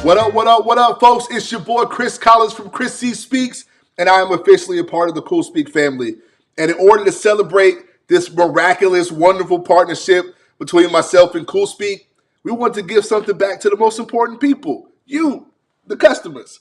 What up, folks? It's your boy Chris Collins from Chris C Speaks, and I am officially a part of the CoolSpeak family. And in order to celebrate this miraculous, wonderful partnership between myself and CoolSpeak, we want to give something back to the most important people, you, the customers.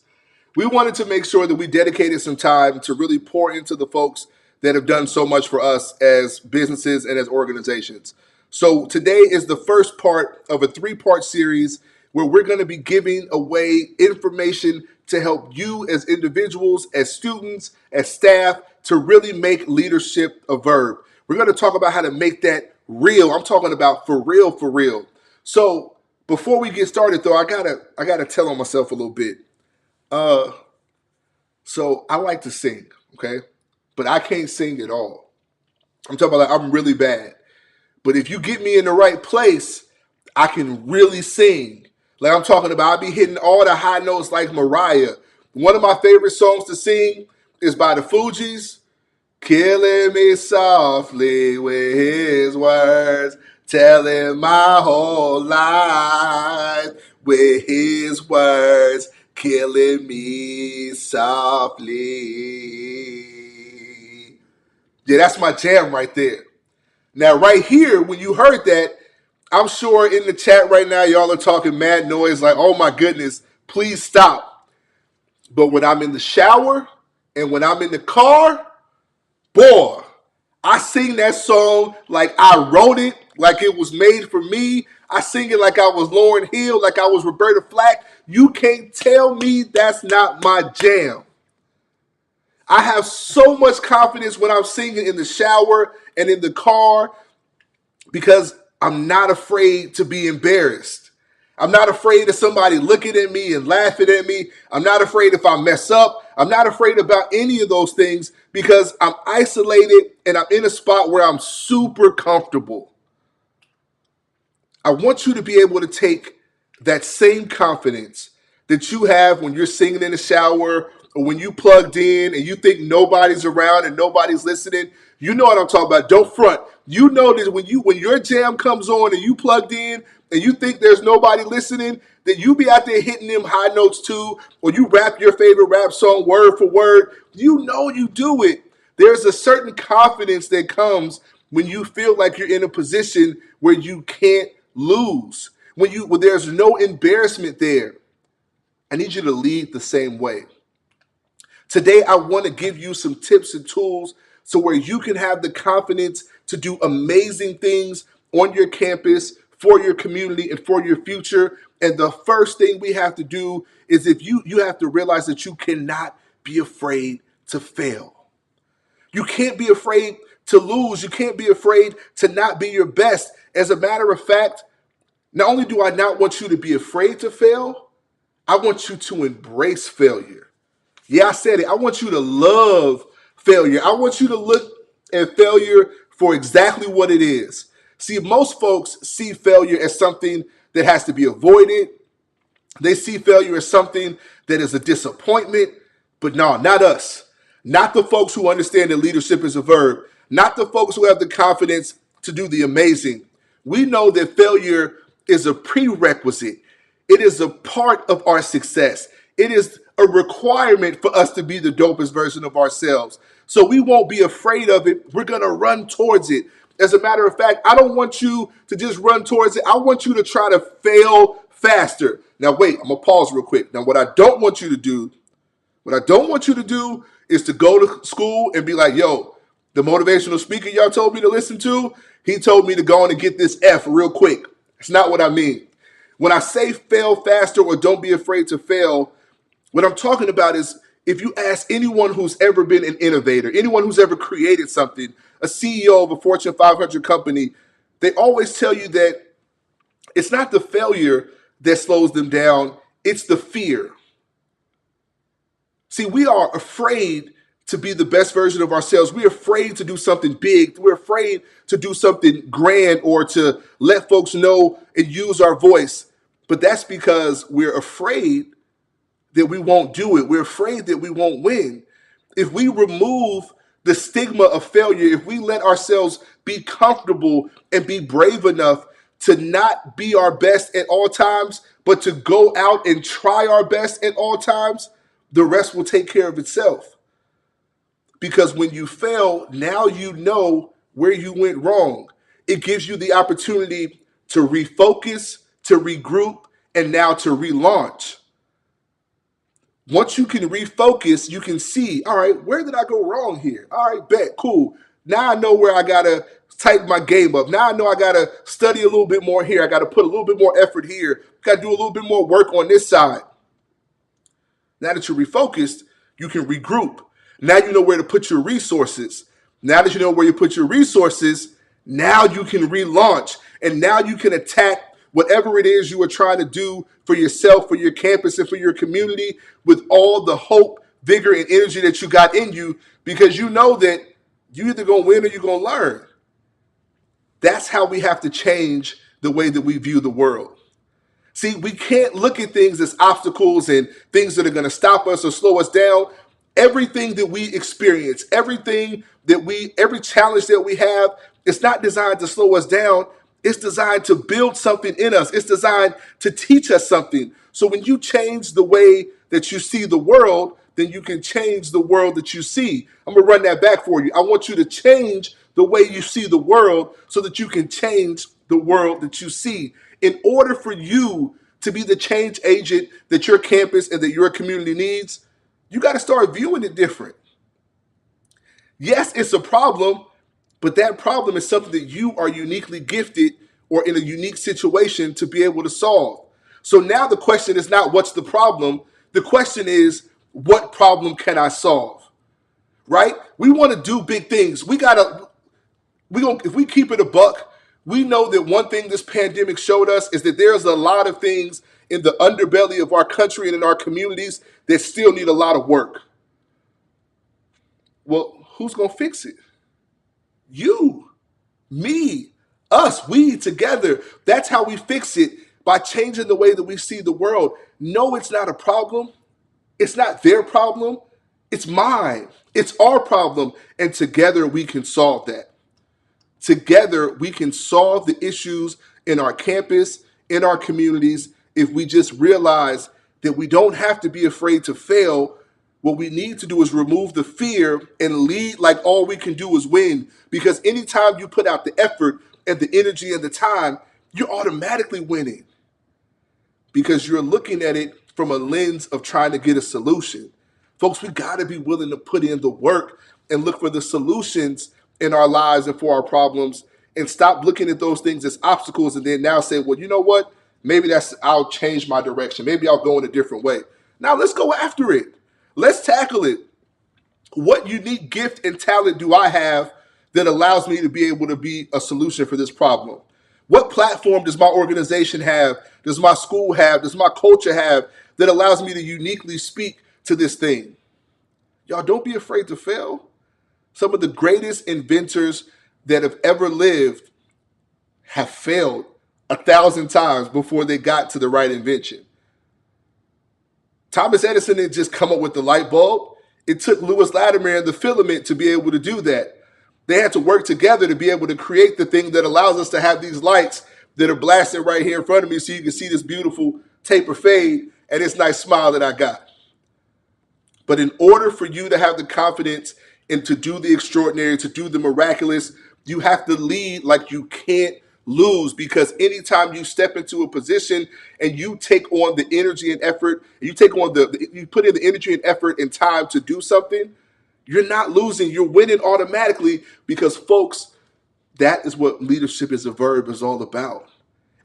We wanted to make sure that we dedicated some time to really pour into the folks that have done so much for us as businesses and as organizations. So today is the first part of a three-part series where we're going to be giving away information to help you as individuals, as students, as staff, to really make leadership a verb. We're going to talk about how to make that real. I'm talking about for real, for real. So before we get started, though, I gotta tell on myself a little bit. So I like to sing, okay? But I can't sing at all. I'm talking about I'm really bad. But if you get me in the right place, I can really sing. Like I'm talking about, I'll be hitting all the high notes like Mariah. One of my favorite songs to sing is by the Fugees. Killing me softly with his words, telling my whole life with his words, killing me softly. Yeah, that's my jam right there. Now, right here, when you heard that, I'm sure in the chat right now, y'all are talking mad noise like, oh my goodness, please stop. But when I'm in the shower and when I'm in the car, boy, I sing that song like I wrote it, like it was made for me. I sing it like I was Lauryn Hill, like I was Roberta Flack. You can't tell me that's not my jam. I have so much confidence when I'm singing in the shower and in the car because I'm not afraid to be embarrassed. I'm not afraid of somebody looking at me and laughing at me. I'm not afraid if I mess up. I'm not afraid about any of those things because I'm isolated and I'm in a spot where I'm super comfortable. I want you to be able to take that same confidence that you have when you're singing in the shower or when you plugged in and you think nobody's around and nobody's listening. You know what I'm talking about. Don't front. You know that when your jam comes on and you plugged in and you think there's nobody listening, that you be out there hitting them high notes too, or you rap your favorite rap song word for word. You know you do it. There's a certain confidence that comes when you feel like you're in a position where you can't lose. When there's no embarrassment there. I need you to lead the same way. Today, I want to give you some tips and tools so where you can have the confidence to do amazing things on your campus, for your community, and for your future. And the first thing we have to do is you have to realize that you cannot be afraid to fail. You can't be afraid to lose. You can't be afraid to not be your best. As a matter of fact, not only do I not want you to be afraid to fail, I want you to embrace failure. Yeah, I said it. I want you to love failure. I want you to look at failure for exactly what it is. See, most folks see failure as something that has to be avoided. They see failure as something that is a disappointment. But no, not us. Not the folks who understand that leadership is a verb. Not the folks who have the confidence to do the amazing. We know that failure is a prerequisite. It is a part of our success. It is a requirement for us to be the dopest version of ourselves. So we won't be afraid of it. We're going to run towards it. As a matter of fact, I don't want you to just run towards it. I want you to try to fail faster. Now, wait, I'm going to pause real quick. Now, what I don't want you to do is to go to school and be like, yo, the motivational speaker y'all told me to listen to, he told me to go on and get this F real quick. That's not what I mean. When I say fail faster or don't be afraid to fail, what I'm talking about is if you ask anyone who's ever been an innovator, anyone who's ever created something, a CEO of a Fortune 500 company, they always tell you that it's not the failure that slows them down, it's the fear. See, we are afraid to be the best version of ourselves. We're afraid to do something big. We're afraid to do something grand or to let folks know and use our voice. But that's because we're afraid that we won't do it. We're afraid that we won't win. If we remove the stigma of failure, if we let ourselves be comfortable and be brave enough to not be our best at all times, but to go out and try our best at all times, the rest will take care of itself. Because when you fail, now you know where you went wrong. It gives you the opportunity to refocus, to regroup, and now to relaunch. Once you can refocus, you can see, all right, where did I go wrong here? All right, bet, cool. Now I know where I got to tighten my game up. Now I know I got to study a little bit more here. I got to put a little bit more effort here. Got to do a little bit more work on this side. Now that you're refocused, you can regroup. Now you know where to put your resources. Now that you know where you put your resources, now you can relaunch. And now you can attack whatever it is you are trying to do for yourself, for your campus, and for your community with all the hope, vigor, and energy that you got in you, because you know that you're either going to win or you're going to learn. That's how we have to change the way that we view the world. See, we can't look at things as obstacles and things that are going to stop us or slow us down. Everything that we experience, every challenge that we have, it's not designed to slow us down. It's designed to build something in us. It's designed to teach us something. So when you change the way that you see the world, then you can change the world that you see. I'm going to run that back for you. I want you to change the way you see the world so that you can change the world that you see. In order for you to be the change agent that your campus and that your community needs, you got to start viewing it different. Yes, it's a problem, but that problem is something that you are uniquely gifted or in a unique situation to be able to solve. So now the question is not what's the problem. The question is, what problem can I solve? Right? We want to do big things. If we keep it a buck, we know that one thing this pandemic showed us is that there's a lot of things in the underbelly of our country and in our communities that still need a lot of work. Well, who's going to fix it? You, me, us, we together. That's how we fix it, by changing the way that we see the world. No, it's not a problem. It's not their problem. It's mine. It's our problem. And together we can solve that. Together, we can solve the issues in our campus, in our communities, if we just realize that we don't have to be afraid to fail. What we need to do is remove the fear and lead like all we can do is win. Because anytime you put out the effort and the energy and the time, you're automatically winning. Because you're looking at it from a lens of trying to get a solution. Folks, we got to be willing to put in the work and look for the solutions in our lives and for our problems, and stop looking at those things as obstacles and then now say, well, you know what? Maybe I'll change my direction. Maybe I'll go in a different way. Now let's go after it. Let's tackle it. What unique gift and talent do I have that allows me to be able to be a solution for this problem? What platform does my organization have? Does my school have? Does my culture have that allows me to uniquely speak to this thing? Y'all, don't be afraid to fail. Some of the greatest inventors that have ever lived have failed 1,000 times before they got to the right invention. Thomas Edison didn't just come up with the light bulb. It took Lewis Latimer and the filament to be able to do that. They had to work together to be able to create the thing that allows us to have these lights that are blasting right here in front of me so you can see this beautiful taper fade and this nice smile that I got. But in order for you to have the confidence and to do the extraordinary, to do the miraculous, you have to lead like you can't lose. Because anytime you step into a position and you take on the energy and effort, you put in the energy and effort and time to do something, you're not losing, you're winning automatically. Because folks, that is what leadership as a verb is all about.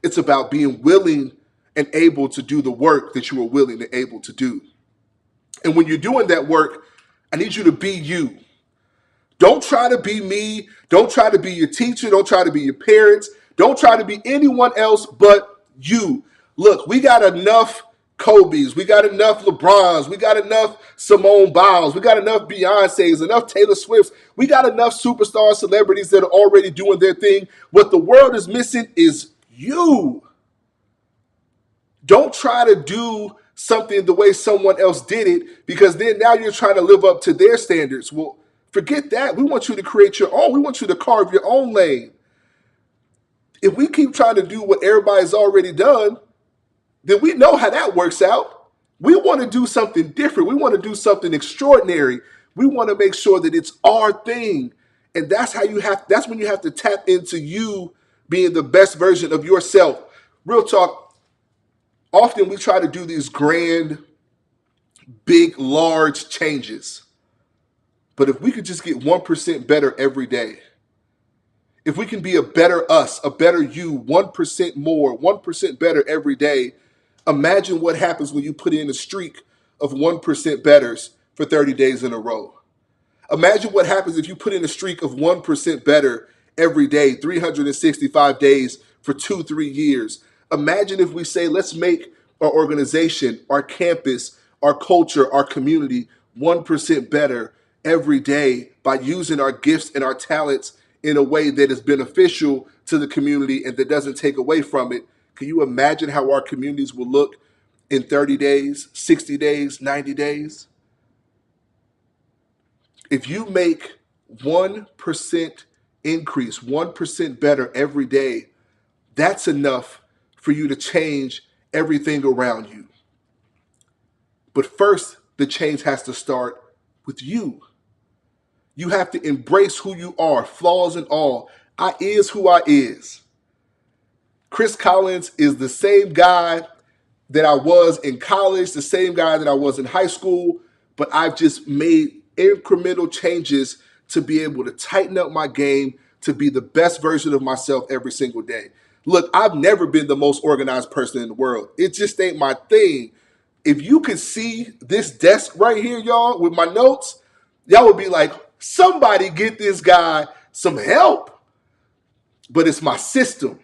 It's about being willing and able to do the work that you are willing and able to do. And when you're doing that work, I need you to be you. Don't try to be me. Don't try to be your teacher. Don't try to be your parents. Don't try to be anyone else but you. Look, we got enough Kobe's. We got enough LeBrons. We got enough Simone Biles. We got enough Beyoncé's, enough Taylor Swift's. We got enough superstar celebrities that are already doing their thing. What the world is missing is you. Don't try to do something the way someone else did it, because then now you're trying to live up to their standards. Well, forget that. We want you to create your own. We want you to carve your own lane. If we keep trying to do what everybody's already done, then we know how that works out. We want to do something different. We want to do something extraordinary. We want to make sure that it's our thing. And that's when you have to tap into you being the best version of yourself. Real talk, often we try to do these grand, big, large changes. But if we could just get 1% better every day, if we can be a better us, a better you, 1% more, 1% better every day, imagine what happens when you put in a streak of 1% betters for 30 days in a row. Imagine what happens if you put in a streak of 1% better every day, 365 days for 2-3 years. Imagine if we say, let's make our organization, our campus, our culture, our community 1% better every day by using our gifts and our talents in a way that is beneficial to the community and that doesn't take away from it. Can you imagine how our communities will look in 30 days, 60 days, 90 days? If you make 1% increase, 1% better every day, that's enough for you to change everything around you. But first, the change has to start with you. You have to embrace who you are, flaws and all. I is who I is. Chris Collins is the same guy that I was in college, the same guy that I was in high school, but I've just made incremental changes to be able to tighten up my game, to be the best version of myself every single day. Look, I've never been the most organized person in the world. It just ain't my thing. If you could see this desk right here, y'all, with my notes, y'all would be like, somebody get this guy some help. But it's my system.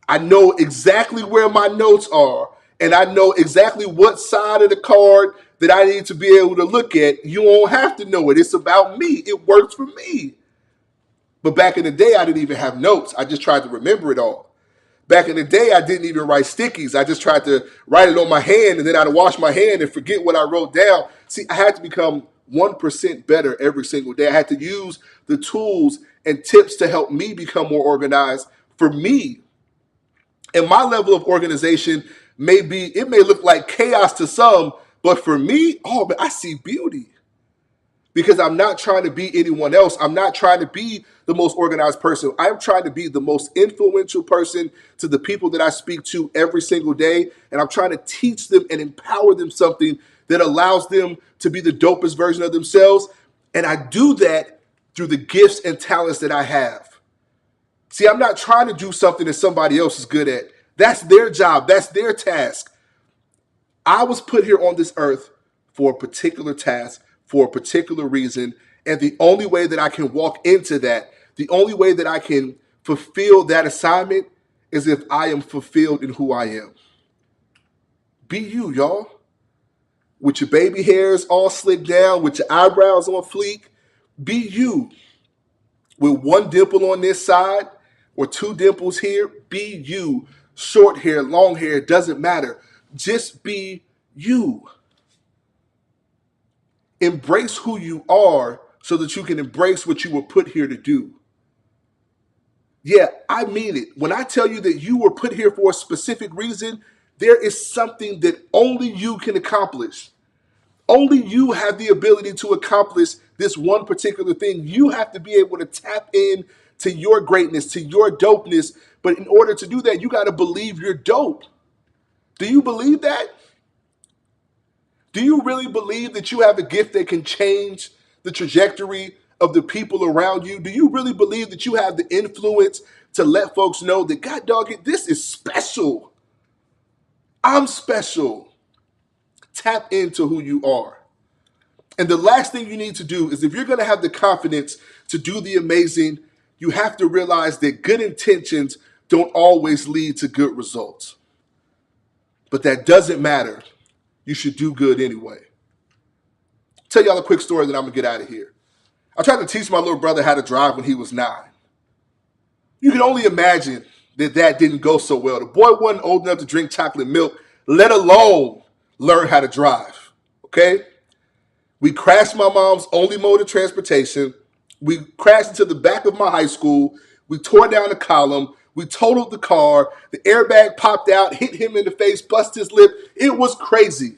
I know exactly where my notes are, and I know exactly what side of the card that I need to be able to look at. You won't have to know it. It's about me. It works for me. But back in the day, I didn't even have notes. I just tried to remember it all. Back in the day, I didn't even write stickies. I just tried to write it on my hand, and then I'd wash my hand and forget what I wrote down. See, I had to become 1% better every single day. I had to use the tools and tips to help me become more organized for me. And my level of organization may look like chaos to some, but for me, oh man, I see beauty. Because I'm not trying to be anyone else. I'm not trying to be the most organized person. I'm trying to be the most influential person to the people that I speak to every single day. And I'm trying to teach them and empower them something that allows them to be the dopest version of themselves. And I do that through the gifts and talents that I have. See, I'm not trying to do something that somebody else is good at. That's their job. That's their task. I was put here on this earth for a particular task, for a particular reason. And the only way that I can walk into that, the only way that I can fulfill that assignment is if I am fulfilled in who I am. Be you, y'all. With your baby hairs all slicked down, with your eyebrows on fleek, be you. With one dimple on this side or two dimples here, be you. Short hair, long hair, it doesn't matter. Just be you. Embrace who you are so that you can embrace what you were put here to do. Yeah, I mean it. When I tell you that you were put here for a specific reason, there is something that only you can accomplish. Only you have the ability to accomplish this one particular thing. You have to be able to tap in to your greatness, to your dopeness. But in order to do that, you got to believe you're dope. Do you believe that? Do you really believe that you have a gift that can change the trajectory of the people around you? Do you really believe that you have the influence to let folks know that, God dog it, this is special? I'm special. Tap into who you are. And the last thing you need to do is, if you're going to have the confidence to do the amazing, you have to realize that good intentions don't always lead to good results. But that doesn't matter. You should do good anyway. Tell y'all a quick story, then I'm going to get out of here. I tried to teach my little brother how to drive when he was 9. You can only imagine that didn't go so well. The boy wasn't old enough to drink chocolate milk, let alone learn how to drive. Okay? We crashed my mom's only mode of transportation. We crashed into the back of my high school. We tore down a column. We totaled the car. The airbag popped out, hit him in the face, busted his lip. It was crazy.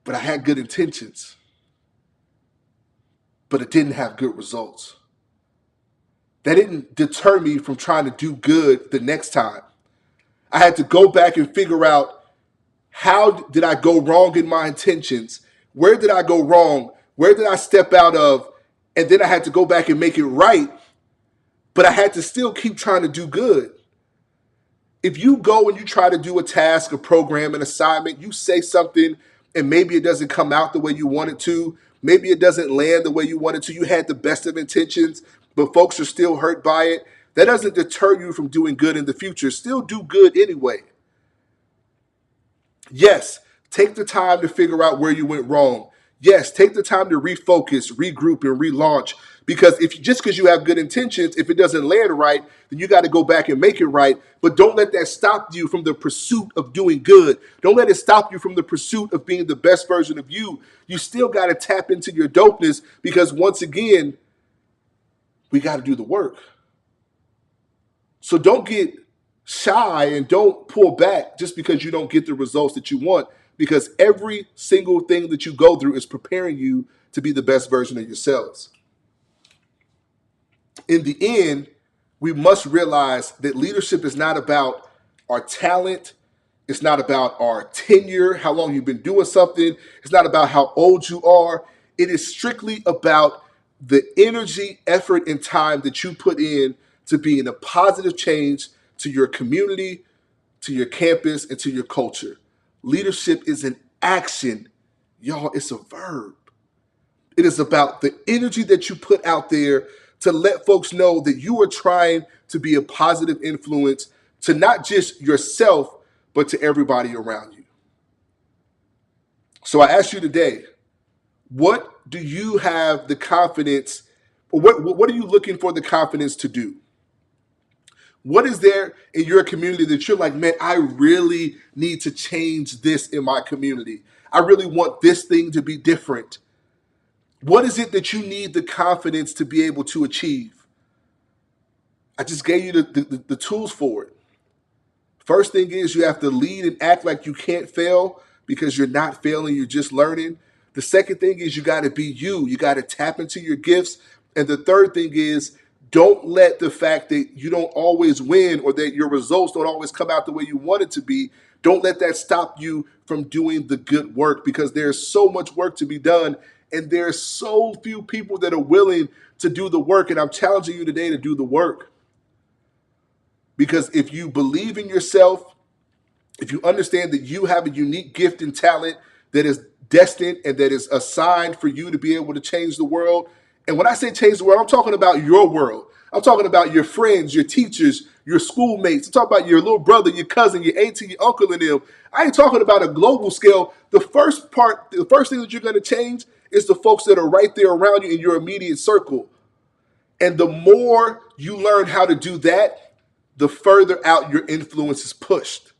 But I had good intentions. But it didn't have good results. That didn't deter me from trying to do good the next time. I had to go back and figure out, how did I go wrong in my intentions? Where did I go wrong? Where did I step out of? And then I had to go back and make it right. But I had to still keep trying to do good. If you go and you try to do a task, a program, an assignment, you say something and maybe it doesn't come out the way you want it to, maybe it doesn't land the way you want it to, you had the best of intentions, but folks are still hurt by it, that doesn't deter you from doing good in the future. Still do good anyway. Yes, take the time to figure out where you went wrong. Yes, take the time to refocus, regroup, and relaunch. Because if just because you have good intentions, if it doesn't land right, then you got to go back and make it right. But don't let that stop you from the pursuit of doing good. Don't let it stop you from the pursuit of being the best version of you. You still got to tap into your dopeness, because once again, we got to do the work. So don't get shy and don't pull back just because you don't get the results that you want, because every single thing that you go through is preparing you to be the best version of yourselves. In the end, we must realize that leadership is not about our talent. It's not about our tenure, how long you've been doing something. It's not about how old you are. It is strictly about the energy, effort, and time that you put in to being a positive change to your community, to your campus, and to your culture. Leadership is an action. Y'all, it's a verb. It is about the energy that you put out there to let folks know that you are trying to be a positive influence to not just yourself, but to everybody around you. So I ask you today, what do you have the confidence, or what are you looking for the confidence to do? What is there in your community that you're like, man, I really need to change this in my community. I really want this thing to be different. What is it that you need the confidence to be able to achieve? I just gave you the tools for it. First thing is, you have to lead and act like you can't fail, because you're not failing, you're just learning. The second thing is, you got to be you. You got to tap into your gifts. And the third thing is, don't let the fact that you don't always win, or that your results don't always come out the way you want it to be, don't let that stop you from doing the good work, because there's so much work to be done. And there's so few people that are willing to do the work. And I'm challenging you today to do the work. Because if you believe in yourself, if you understand that you have a unique gift and talent that is destined and that is assigned for you to be able to change the world. And when I say change the world, I'm talking about your world. I'm talking about your friends, your teachers, your schoolmates. I'm talking about your little brother, your cousin, your auntie, your uncle, and them. I ain't talking about a global scale. The first thing that you're going to change is the folks that are right there around you in your immediate circle. And the more you learn how to do that, the further out your influence is pushed.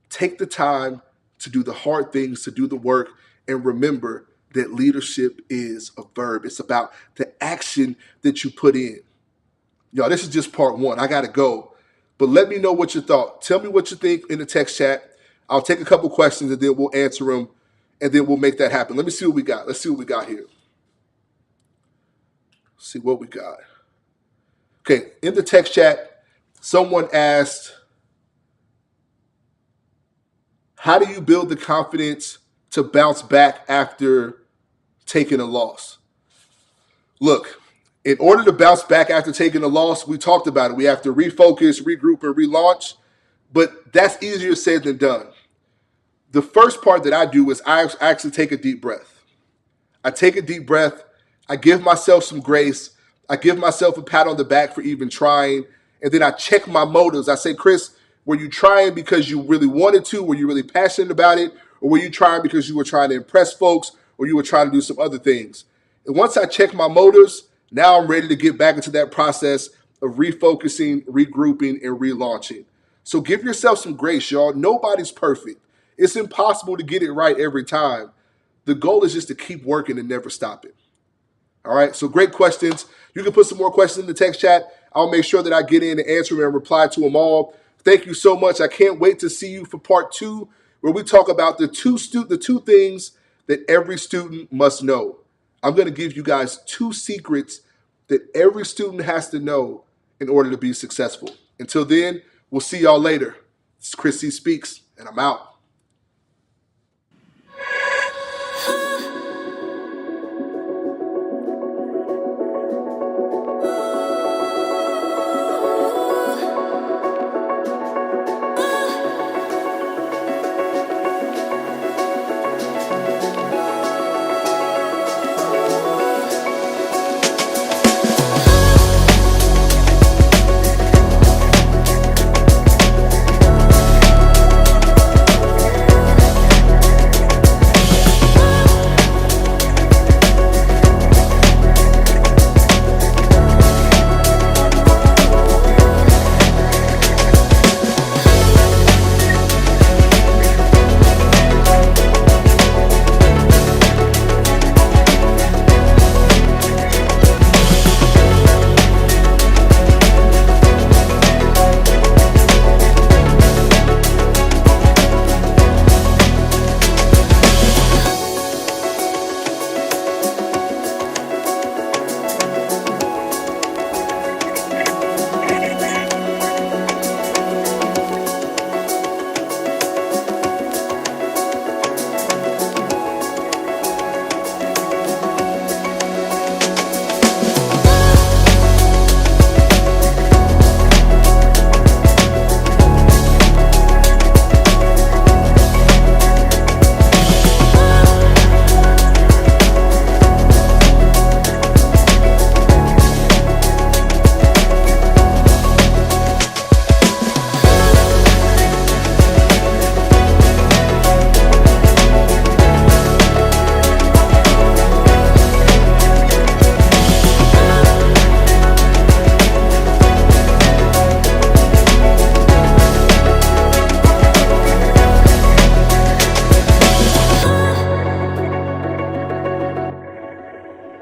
Take the time to do the hard things, to do the work, and remember that leadership is a verb. It's about the action that you put in. Y'all, this is just part one. I got to go. But let me know what you thought. Tell me what you think in the text chat. I'll take a couple questions and then we'll answer them, and then we'll make that happen. Let me see what we got. Let's see what we got here. See what we got. Okay, in the text chat, someone asked, how do you build the confidence to bounce back after taking a loss? Look, in order to bounce back after taking a loss, we talked about it. We have to refocus, regroup, and relaunch. But that's easier said than done. The first part that I do is I actually take a deep breath. I take a deep breath. I give myself some grace. I give myself a pat on the back for even trying. And then I check my motives. I say, Chris, were you trying because you really wanted to? Were you really passionate about it? Or were you trying because you were trying to impress folks, or you were trying to do some other things? And once I check my motives, now I'm ready to get back into that process of refocusing, regrouping, and relaunching. So give yourself some grace, y'all. Nobody's perfect. It's impossible to get it right every time. The goal is just to keep working and never stop it. All right, so great questions. You can put some more questions in the text chat. I'll make sure that I get in and answer them and reply to them all. Thank you so much. I can't wait to see you for part 2, where we talk about the two things that every student must know. I'm going to give you guys 2 secrets that every student has to know in order to be successful. Until then, we'll see y'all later. This is Chris C. Speaks, and I'm out.